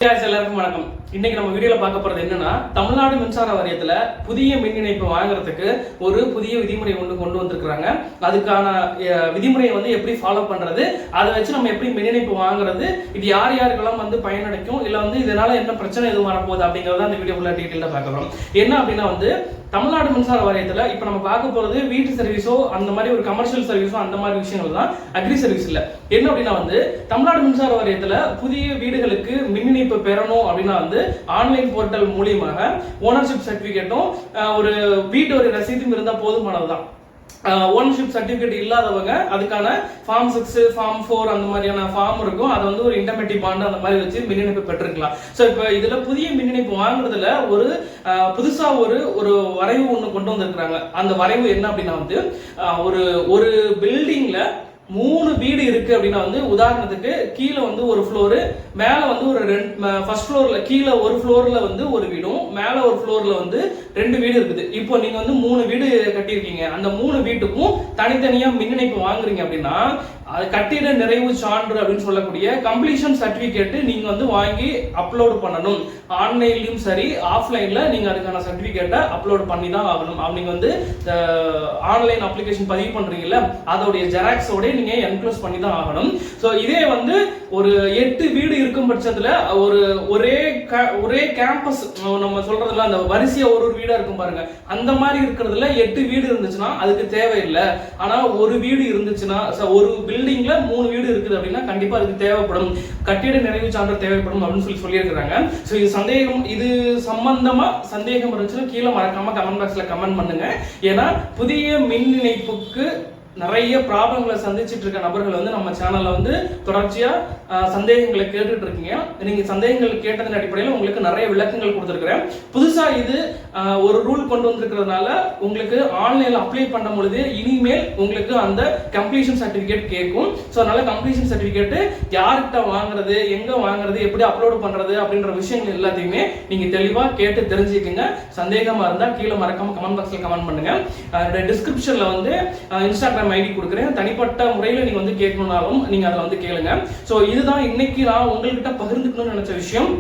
எல்லாருக்கும் வணக்கம். இன்னைக்கு நம்ம வீடியோல பார்க்க போறது என்னன்னா, தமிழ்நாடு மின்சார வாரியத்துல புதிய மின் இணைப்பு வாங்குறதுக்கு ஒரு புதிய விதிமுறை கொண்டு வந்திருக்காங்க. அதுக்கான விதிமுறையை எப்படி ஃபாலோ பண்றது, அதை வச்சு நம்ம எப்படி மின் இணைப்பு வாங்குறது, இது யார் யாருக்கெல்லாம் பயனடைக்கும், இல்ல இதனால என்ன பிரச்சனை எதுவும் வரப்போகுது அப்படிங்கறத அந்த வீடியோக்குள்ள டீடைலா பார்க்க போறோம். என்ன அப்படின்னா தமிழ்நாடு மின்சார வாரியத்துல இப்ப நம்ம பார்க்க போறது வீட்டு சர்வீஸோ அந்த மாதிரி ஒரு கமர்ஷியல் சர்வீஸோ அந்த மாதிரி விஷயங்கள் தான், அக்ரி சர்வீஸ் இல்ல. என்ன அப்படின்னா தமிழ்நாடு மின்சார வாரியத்துல புதிய வீடுகளுக்கு மின் இணைப்பு பெறணும் அப்படின்னா ஆன்லைன் போர்ட்டல் மூலியமாக ஓனர்ஷிப் சர்டிபிகேட்டும் ஒரு வீட்டு ஒரு ரசீதும் இருந்தா போதுமானதுதான். ஓனர்ஷிப் சர்டிபிகேட் இல்லாதவங்க அதுக்கான ஃபார்ம் 6 ஃபார்ம் 4 அந்த மாதிரியான ஃபார்ம் இருக்கும். அதை ஒரு இன்டர்மெட்டிவ் பாண்ட் அந்த மாதிரி வச்சு மின் இணைப்பு பெற்றிருக்கலாம். ஸோ இப்போ இதுல புதிய மின் இணைப்பு வாங்குறதுல ஒரு புதுசா ஒரு வரைவு ஒன்று கொண்டு வந்திருக்கிறாங்க. அந்த வரைவு என்ன அப்படின்னா ஒரு பில்டிங்ல 3 வீடு இருக்கு அப்படின்னா உதாரணத்துக்கு கீழே ஒரு ஃப்ளோரு, மேல ஒரு ஃபர்ஸ்ட் ஃப்ளோர்ல கீழே ஒரு ஃப்ளோர்ல ஒரு வீடும், மேல ஒரு ஃப்ளோர்ல 2 வீடு இருக்குது. இப்போ நீங்க 3 வீடு கட்டியிருக்கீங்க. அந்த 3 வீட்டுக்கும் தனித்தனியா மின் இணைப்பு வாங்குறீங்க அப்படின்னா அது கட்டிட நிறைவு சான்று அப்படின்னு சொல்லக்கூடிய கம்ப்ளீஷன் சர்டிபிகேட் நீங்க வாங்கி அப்லோட் பண்ணணும். ஆன்லைன்லயும் சரி ஆஃப்லைன்ல நீங்க அதுக்கான சர்டிபிகேட்டை அப்லோட் பண்ணி தான் ஆகணும். நீங்க ஆன்லைன் அப்ளிகேஷன் பதிவு பண்றீங்கல்ல, அதோடைய ஜெராக்ஸோட நீங்க என்க்ளோஸ் பண்ணி தான் ஆகணும். ஸோ இதே ஒரு 8 வீடு இருக்கும் பட்சத்துல ஒரே கேம்பஸ் நம்ம சொல்றதுல அந்த வரிசையா ஒரு வீடா இருக்கும் பாருங்க, அந்த மாதிரி இருக்கிறதுல 8 வீடு இருந்துச்சுன்னா அதுக்கு தேவையில்லை. ஆனா ஒரு வீடு இருந்துச்சுன்னா, ஒரு பில்டிங்ல 3 வீடு இருக்குது அப்படின்னா கண்டிப்பா அதுக்கு தேவைப்படும், கட்டிட நிறைவு சான்று தேவைப்படும் அப்படின்னு சொல்லியிருக்கிறாங்க. ஸோ இது சம்பந்தமா சந்தேகம் இருந்துச்சுன்னா கீழே மறக்காம கமெண்ட் பாக்ஸ்ல கமெண்ட் பண்ணுங்க. ஏன்னா புதிய மின் இணைப்புக்கு நிறைய ப்ராப்ளங்களை சந்திச்சுட்டு இருக்க நபர்கள் நம்ம சேனல்ல தொடர்ச்சியா சந்தேகங்களை கேட்டுட்டு இருக்கீங்க. நீங்க சந்தேகங்கள் கேட்டதன் அடிப்படையில் உங்களுக்கு நிறைய விளக்கங்கள் கொடுத்துருக்கிறேன். புதுசா இது ஒரு ரூல் கொண்டு வந்திருக்கிறதுனால உங்களுக்கு ஆன்லைன்ல அப்ளை பண்ணும் பொழுது இனிமேல் உங்களுக்கு அந்த கம்ப்ளீஷன் சர்டிபிகேட் கேட்கும். ஸோ அதனால கம்ப்ளீஷன் சர்டிபிகேட் யார்கிட்ட வாங்குறது, எங்க வாங்குறது, எப்படி அப்லோட் பண்றது அப்படின்ற விஷயங்கள் எல்லாத்தையுமே நீங்க தெளிவா கேட்டு தெரிஞ்சுக்கங்க. சந்தேகமா இருந்தா கீழே மறக்காம கமெண்ட் பாக்ஸ்ல கமெண்ட் பண்ணுங்க. டிஸ்கிரிப்ஷன்ல இன்ஸ்டாகிராம் ஐடி கொடுக்குறேன். தனிப்பட்ட முறையில் நீங்க கேட்கணும்னாலும் நீங்க அதில் கேளுங்க. ஸோ இதுதான் இன்னைக்கு நான் உங்கள்கிட்ட பகிர்ந்துக்கணும்னு நினைச்ச விஷயம்.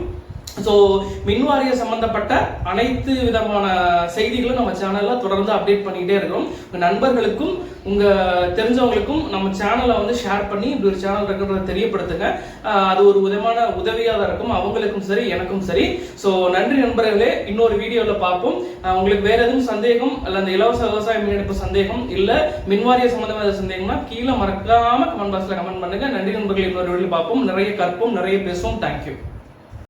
ஸோ மின்வாரிய சம்பந்தப்பட்ட அனைத்து விதமான செய்திகளும் நம்ம சேனல்ல தொடர்ந்து அப்டேட் பண்ணிக்கிட்டே இருக்கிறோம். உங்க நண்பர்களுக்கும் உங்க தெரிஞ்சவங்களுக்கும் நம்ம சேனலை ஷேர் பண்ணி இப்படி ஒரு சேனல் இருக்கிறத தெரியப்படுத்துங்க. அது ஒரு விதமான உதவியாக தான் இருக்கும், அவங்களுக்கும் சரி எனக்கும் சரி. ஸோ நன்றி நண்பர்களே, இன்னொரு வீடியோவில் பார்ப்போம். உங்களுக்கு வேற எதுவும் சந்தேகம் அல்ல அந்த இலவச விவசாய மின் இணைப்பு சந்தேகம் இல்ல மின்வாரிய சம்பந்தமான சந்தேகம்னா கீழே மறக்காம கமெண்ட் பாக்ஸ்ல கமெண்ட் பண்ணுங்க. நன்றி நண்பர்களே, இன்னொரு வீடியோவில் பார்ப்போம். நிறைய கற்போம், நிறைய பேசுவோம். தேங்க்யூ.